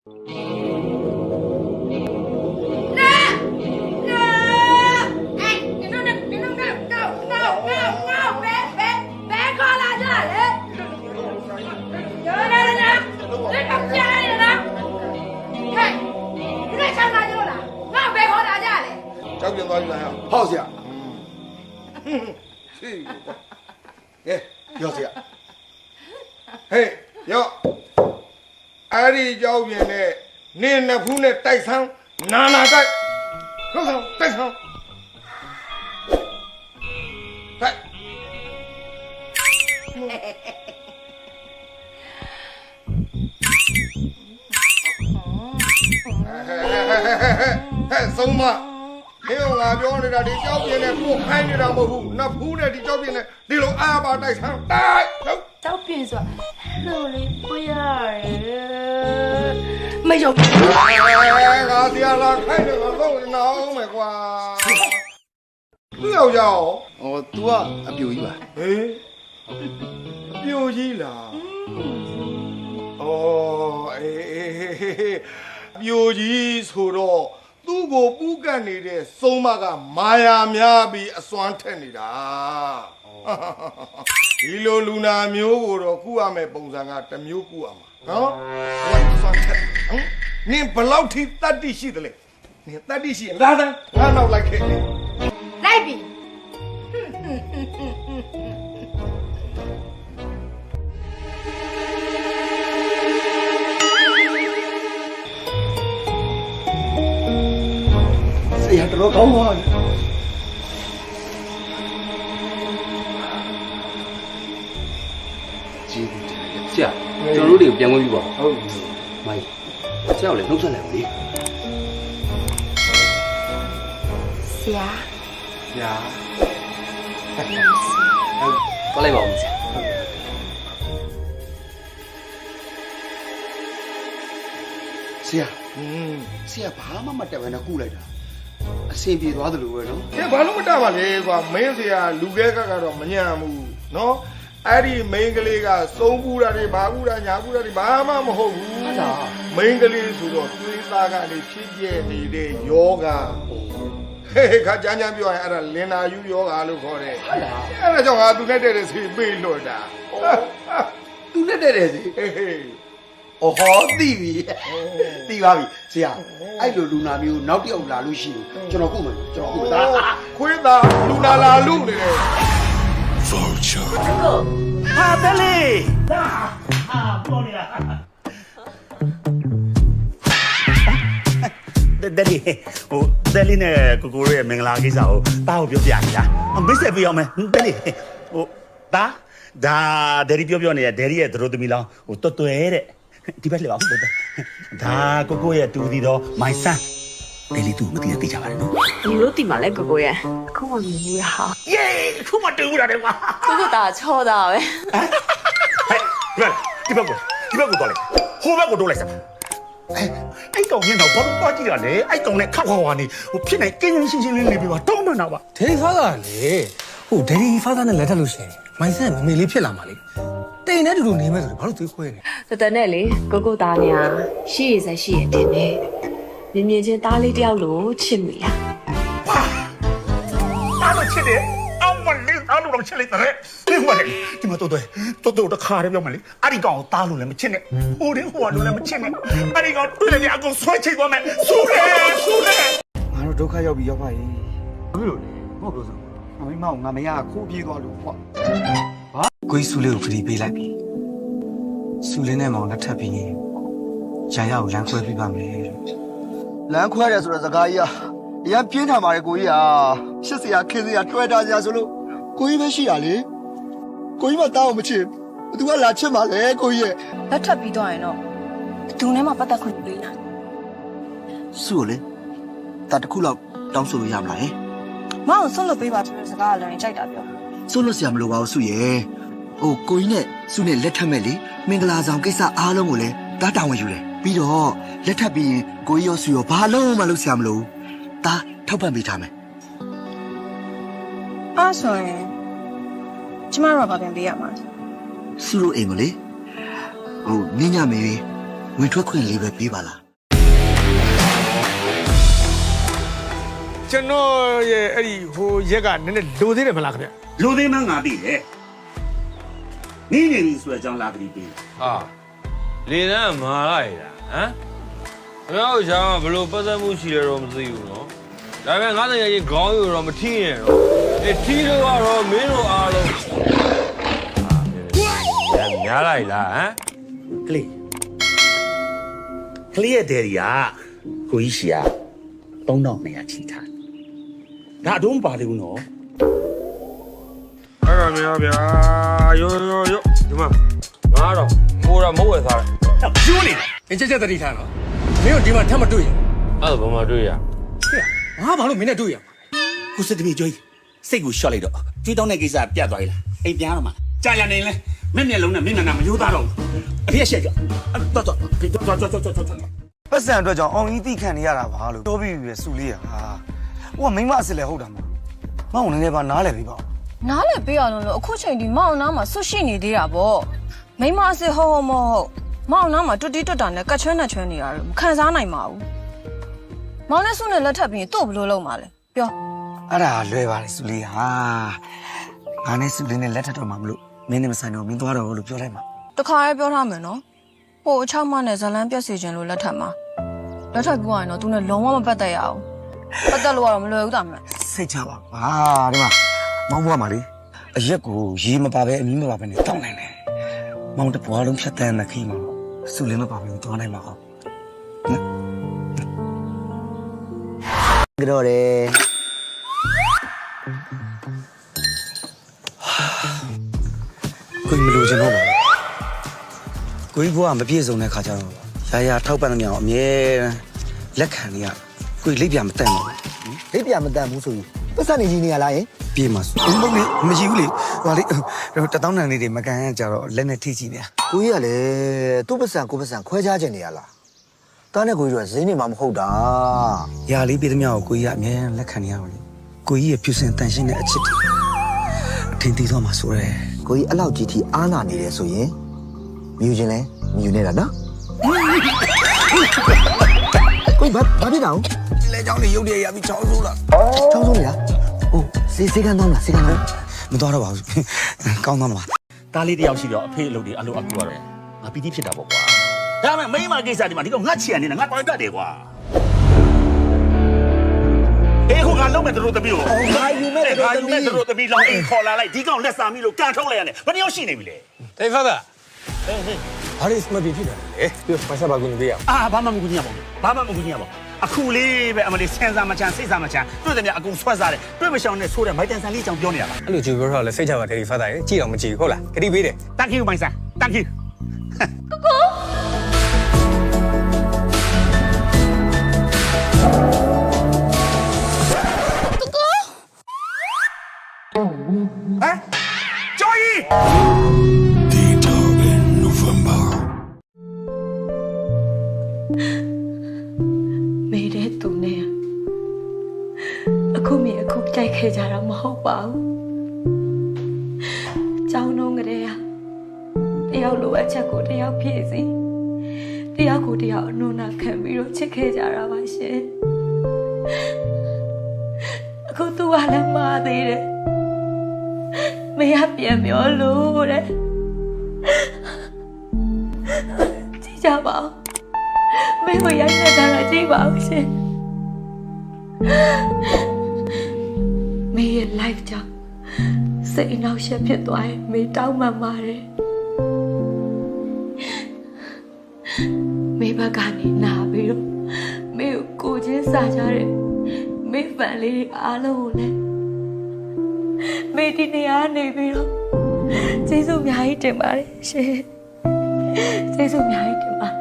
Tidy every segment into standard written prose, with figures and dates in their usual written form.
ကြောက်ပြန်သွားပြီလားဟောက်ဆရာဟေးကဲရောဆရာဟေးရောအဲ့ဒီကြောက်ပြန်နဲ့နင်းနှစ်ဖူးနဲ့တိုက်ဆန်းနာနာတိုက်ဟုတ်ဆောင်တိုက်ဆန်းတိုက်ဟဲ့ဆုံးမဟေးငါပြောနေတာဒီကြောက်ပြင်းနဲ့ကိုခိုင်းနေတာမဟုတ်ဘူးနှစ်ဖူးနဲ့ဒီကြောက်ပြင်းနဲ့ဒီလိုအားပါတိုက်ဆန်းတိုက်ဟုတ်ကြောက်ပြင်းဆိုတာလို့လေးပွေရတယ်မယုံငါတရားလာခိုင်းတယ်ကတော့နေအောင်မယ်ကွာသူ့ယောက်ျားရော तू ကအပြိုကြီးပါ ဟေးအပြိုကြီးလားအေးအပြိုကြီးဆိုတော့သူ့ကိုပူးကတ်နေတဲ့စုံမကမာယာများပြီးအစွမ်းထက်နေတာဒီလိုလူနာမျိုးကိုတော့ကုရမယ်ပုံစံကတစ်မျိုးကုရမှာနော်အစွမ်းထက်နင်ဘလောက်ထိတတ်တိရှိတယ်လေနင်တတ်တိရှိလာသားငါနောက်လိုက်ခဲ့လိုက်ပြီဆရာတော်ကောင်းပါလေကြည့်ဆရာကျွန်တော်တို့တွေကိုပြန်ဝင်ပြီပေါ့ဟုတ်မိုင်းဆရာကိုလည်းနှုတ်ဆက်လိုက်ပါလေဆရာညာသွားလိုက်ပါဦးဆရာဆရာဆရာဘာမှမတက်ဘဲနဲ့ကုလိုက်တာအဆင်ပြေသွားသလိုပဲနော်ကဲဘာလို့မတတ်ပါလဲကွာမင်းဆရာလူခဲကတော့မညံဘူးနော်အဲ့ဒီမိန်းကလေးကစုံပူတာတွေဘာပူတာညာပူတာတွေဘာမှမဟုတ်ဘူးဟုတ်လားမိန်းကလေးဆိုတော့သွေးသားကနေဖြစ်ပြနေတဲ့ယောဂဟေးခါကြမ်းကြမ်းပြောရင်အဲ့ဒါလင်နာယူယောဂလို့ခေါ်တယ်ဟုတ်လားအဲ့ဒါကြောင့်ငါသူနဲ့တည့်တဲ့စီပေးလွတ်တာသူနဲ့တဲ့တယ်စီဟေးအော်ဟောသိပြီသိပါပြီဆရာအဲ့လိုလူနာမျိုးနောက်တစ်ယောက်လာလို့ရှိရင်ကျွန်တော်ကုမယ်ကျွန်တော်ကုတာခွေးသားလူနာလာလူနေတယ် Vulture ဟာတယ်လေဟာပေါ်နေတာတယ်လီဟိုတယ်လီနဲ့ကိုကိုရဲ့မင်္ဂလာကိစ္စကိုတားကိုပြောပြနေတာမိတ်ဆက်ပြအောင်မယ်တယ်လီဟိုဒါဒယ်ရီပြောနေတဲ့ဒယ်ရီရဲ့သတို့သမီးလောင်းဟိုတွဲတဲ့ဒီဘက်လေပါဦးဒါကိုကိုရဲ့တူဒီတော့မိုင်ဆန်တယ်လီသူမသိကြပါနဲ့နော်你တို့တီမှာလဲကိုကိုရဲ့အခုမှမြင်ရဟာ ယေအခုမှတူတာတယ်ကွာကိုကိုတာချောတာပဲဟဲ့ဒီဘက်ကိုတော့လေဟိုဘက်ကိုတော့လိုက်စမ်းအဲ့ကောင်ရင်တော့ဘာလို့တွားကြည့်ရလဲအဲ့ကောင်နဲ့ခောက်ခွာနေဟိုဖြစ်နေကင်းရှင်းရှင်းလေးနေပြီးပါတောင်းမှန်တာပါဒယ်ရီဖာသာလေဟိုဒယ်ရီဖာသာနဲ့လက်ထပ်လို့ရှိရင်မိုင်ဆန်မမေလေးဖြစ်လာမှာလေတိန်နဲ့တူတူနေမဲ့ဆိုတော့ဘာလို့သွေးခွဲနေတတနဲ့လေကိုကိုတာနေဟာရှိရစရှိရတင်နေမြင်မြင်ချင်းသားလေးတယောက်လို့ချစ်မိလားအားလို့ချစ်တယ်အောင်မလေးအားလို့တော့ချစ်လိုက်တယ်ဒီမှာဒီမှာတော့တခါတည်းပြောမလေးအဲ့ဒီကောင်ကိုတားလို့လည်းမချစ်နဲ့ဟိုတင်းဟိုကလို့လည်းမချစ်နဲ့အဲ့ဒီကောင်တွေ့တယ်အကုန်ဆွဲချိတ်သွားမယ်ဆူလေငါတို့ဒုက္ခရောက်ပြီရောက်ပါရဲ့ဘာလို့လဲဟုတ်လို့ဆိုအမေမောင်ငါမရခိုးပြေးသွားလို့ပေါ့ဘာကိုကြီးဆူလေးကိုခရီးပေးလိုက်ပြီဆူလေးနဲ့မောင်လက်ထပ်ပြီးရင်ဂျာရကိုလမ်းခွဲပြပါမယ်လမ်းခွဲတယ်ဆိုတော့စကားကြီးအရင်ပြင်းထန်ပါတယ်ကိုကြီးရှစ်စရာခင်းစရာတွဲတာစရာဆိုလို့ကိုကြီးပဲရှိရလေကိုကြီးမတောင်းမချစ်ဘသူကလာချစ်မှာလဲကိုကြီးရဲ့လက်ထပ်ပြီးတော့ရင်တော့ဘသူနဲ့မှပတ်သက်ခွင့်ပေးနိုင်စုလေတတခုလောက်တောင်းဆိုလို့ရမလားဟင်မအောင်ဆွလို့ပေးပါဆိုတဲ့စကားကလည်းကြိုက်တာပြောဆွလို့ဆရာမလိုပါဘူးစုရဲ့ဟိုကိုကြီးနဲ့စုနဲ့လက်ထပ်မဲ့လေမင်္ဂလာဆောင်ကိစ္စအားလုံးကိုလည်းတားတောင်းဝင်ယူတယ်ပြီးတော့လက်ထပ်ပြီးကိုကြီးရောစုရောဘာလုံးမှလုပ်ဆရာမလိုတားထောက်ပံ့ပေးထားမယ်အားဆိုရင်ကျမတို့ကပြန်ပေးရမှာစုလို့အိမ်မလေးဟိုနင်းညမေ ဝင်ထွက်ခွင့်လေးပဲပေးပါလား ကျွန်တော်ရဲ့အဲ့ဒီဟိုရက်ကနည်းနည်းလိုသေးတယ်မလားခင်ဗျ လူသေးမှငါသိတယ်နေနေပြီဆိုတဲ့အကြောင်းလာကြည့်ပေး ဟာလေတန်းမာလိုက်တာဟမ်အမေတို့ရှာဘလို့ပတ်သက်မှုရှိရတော့မသိဘူးနော်ဒါပေမဲ့ငါတကယ်ကြီးခေါင်းယူတော့မထီးနဲ့တော့အေးထီးလို့ကတော့မင်းတို့အားလုံးညားလိုက်လားဟမ် ကလေးရဲ့ဒေရီကကိုကြီးရှိရ3200ချီထားဒါအတော့မပါသေးဘူးနော် အဲ့ဒါများဗျာယောဒီမှာငါတော့ကိုတော့မဟုတ်ဝယ်သားတယ် ကျိုးနေတယ် ။အင်းချက်ချက်တတိထားနော်။မင်းတို့ဒီမှာထပ်မတွေ့ရင် အဲ့ဒါဘာမှတွေ့ရ ငါဘာလို့မင်းနဲ့တွေ့ရမှာ ကိုစစ်တမီကျွေးစိတ်ကိုရှော့လိုက်တော့ကျွေးတောင်းတဲ့ကိစ္စပြတ်သွားပြီလားအိမ်ပြန်တော့မှာကြာရနေလဲမျက်လုံးနဲ့မျက်နှာမရိုးသားတော့အဖေရှက်ကြတော့ ပတ်စံအတွက်ကြောင့်အောင်ကြီးတိခံနေရတာပါလို့ပြောပြီးပြီစုလေးဟာဟိုကမိမအစ်စ်လည်းဟုတ်တာမဟုတ်မောင်နည်းနည်းပါနားလည်ပြီးပါ နားလည်းပေးရလို့အခုချိန်ဒီမောင်နားမှာဆွရှိနေသေးတာပေါ့မိမအစ်ဟောမဟုတ်မောင်နားမှာတွတ်တီးတွတ်တာနဲ့ကတ်ချွန်းနဲ့ချွန်းနေရတယ်မခံစားနိုင်ပါဘူးမောင်နဲ့ဆုနဲ့လက်ထပ်ပြီးတော့ဘလို့လုံးမှာလဲပြော အဲ့ဒါလွယ်ပါတယ်စုလေးဟာငါနဲ့စုလေးနဲ့လက်ထပ်တော့မှမလို့မင်းနဲ့မဆိုင်တော့မင်းသွားတော့လို့ပြောလိုက်မှာ တခါရဲပြောထားမယ်နော်ဟိုအချောက်မနဲ့ဇလန်းပြက်စီခြင်းလို့လက်ထပ်မှာလက်ထပ်ပြီးသွားရင်တော့သူနဲ့လုံးဝမပတ်သက်ရအောင်ပတ်သက်လို့ကတော့မလွယ်ဘူးတာမလား စိတ်ချပါဟာဒီမှာမောင်ဘွားမှာလေအရက်ကိုရေမပါပဲအမီးမပါပဲနဲ့တောင်းနိုင်တယ်မောင်တပွားလုံးဖြတ်တန်းတဲ့ခိမှာစုလေးမပါဘူးသွားနိုင်မှာဟုတ်ကြော်တယ်ကိုမလို့ကျွန်တော်ပါကိုကြီးဘွားမပြည့်စုံတဲ့ခါကျတော့ရာထောက်ပံ့နေအောင်အမြဲလက်ခံနေရကိုလိပ်ပြမတန်ဘူးလိပ်ပြမတန်ဘူးဆိုရင်ပတ်စံနေကြီးနေရလားယင်ပြေးမှာဆိုဘုံလေးမရှိဘူးလေဟိုလေတတောင်းတန်လေးတွေမကန်ရကြတော့လက်နဲ့ထိကြည့်နေကိုကြီးကလေသူ့ပတ်စံကိုပတ်စံခွဲခြားခြင်းနေရလားတားနဲ့ကိုကြီးတို့ကဈေးနေမှာမဟုတ်တာရာလေးပြည်သမျှကိုကိုကြီးကအမြဲလက်ခံနေရတော့လေကိုကြီးရဲ့ဖြူစင်တန်ရှင်းတဲ့အချစ်တွေအထင်သေးတော့မှာဆိုရဲကိုကြီးအဲ့လောက်ကြီးထိအားနာနေတယ်ဆိုရင်မြူခြင်းလဲမြူနေတာနော်ကိုဘာဖြစ်တာလဲလေเจ้าလေးရုပ်တရက်ရပြီးချောင်းဆိုးလားချောင်းဆိုးနေလားအိုးစေကန်းသားလားစေကန်းသားမတော်တော့ပါဘူးကောင်းသားမလား တားလေးတယောက်ရှိတော့အဖေအလုပ်တွေအလိုအကူရတယ်ငါပီတိဖြစ်တာပေါ့ကွာဒါပေမဲ့မိမကိစ္စဒီမှာဒီကောင်ငတ်ချီရနေတာငါတော်တတ်တယ်ကွာအေးဟိုကလုံးမဲ့တို့တပီကိုငါယူမဲ့တို့တပီလောင်းအိမ်ခေါ်လာလိုက်ဒီကောင်လက်စာမိလို့ကန်ထုတ်လိုက်ရတယ်ဘယ်နှယောက်ရှိနေပြီလဲ ။တေဖာသာ။ဟာရီစမဘီဖြစ်တယ်လေ။ပြောပါစားပါကူနေရအောင် အာဘာမှမကူညီရပါဘူးဘာမှမကူညီရပါဘူးအခုလေးပဲအမလေးစင်စားမချမ်းစိတ်စားမချမ်းတွေ့တယ်များအကုန်ဆွဲစားတယ်တွေ့မရှောင်နဲ့ဆိုးတယ်မိုက်တန်ဆန်လေးကြောင်ပြောနေတာပါ ။အဲ့လိုကြည့်ပြောတော့လေစိတ်ချပါတေဖာသာရေကြည့်အောင်မကြည့်ဟုတ်လား။ခတိပေးတယ် Thank you မိုင်ဆန် Thank you ဟမ်ကျော်ကြီး Data in November. မေတဲ့သူနဲ့အခုမြင်အခုကြိုက်ခဲ့ကြတာမဟုတ်ပါဘူး။ကျောင်းလုံးကလေးကတယောက်လိုအပ်ချက်ကိုတယောက်ဖြည့်စီတယောက်ကိုတယောက်အနုနာခံပြီးတော့ချစ်ခဲ့ကြတာပါရှင်။အခုသူကလည်းမှားသေးတယ်။မရပြန်ပြောလို့တဲ့။ကြည့်ကြပါဦး။မင်းကိုရိုက်နေတာကြည့်ပါဦးရှင်။မင်းရဲ့ life ကြောင့်စိတ်အနှောက်အယှက်ဖြစ်သွားရင်မင်းတောင်းပန်ပါတယ်။မင်းဘက်ကနေနာပြီးတော့မင်းကိုကိုချင်းစားကြတဲ့မင်းဖန်လေးအားလုံးကိုလည်းမင်းဒီနေရာနေပြီးတော့ကျေးဇူးအများကြီးတင်ပါတယ်ရှင်။ကျေးဇူးအများကြီးတင်ပါတယ်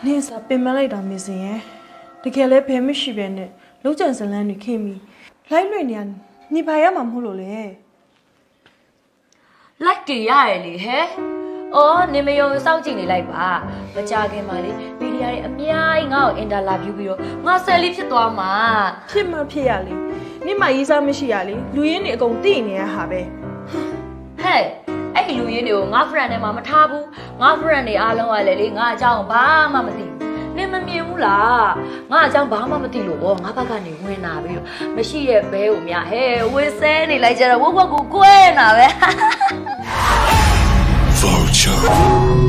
။ နင်းစာပင်မလိုက်တာမစင်ရဲ့တကယ်လဲဘယ်မှရှိပဲနဲ့လုံးချန်ဇလန်းတွေခင်းပြီးလိုက်လွင်နေရနေပါရမှာမဟုတ်လို့လေ လိုက်တည်ရတယ်လေဟဲ့။အော်နေမယုံစောင့်ကြည့်နေလိုက်ပါ။မကြခင်ပါလေမီဒီယာတွေအများကြီးငါ့ကိုအင်တာလာဗျူးပြီးတော့ငါဆယ်လေးဖြစ်သွားမှာ ဖြစ်မှဖြစ်ရလေနင့်မရေးစားမရှိရလေလူရင်းတွေအကုန်သိနေရဟာပဲ ။ဟဲ့ အဲ့လူရင်းတွေကိုငါ friend နဲ့မှမထားဘူးငါ friend တွေအားလုံးကလည်းလေငါအကြောင်းဘာမှမသိဘူးနင်မမြင်ဘူးလားငါအကြောင်းဘာမှမသိလို့ဗောငါဘက်ကနေဝင်လာပြီးတော့မရှိရဲ့ဘဲကိုမြဟဲဝင်ဆဲနေလိုက်ကြတော့ဝက်ကိုကွဲနာပဲ Vulture.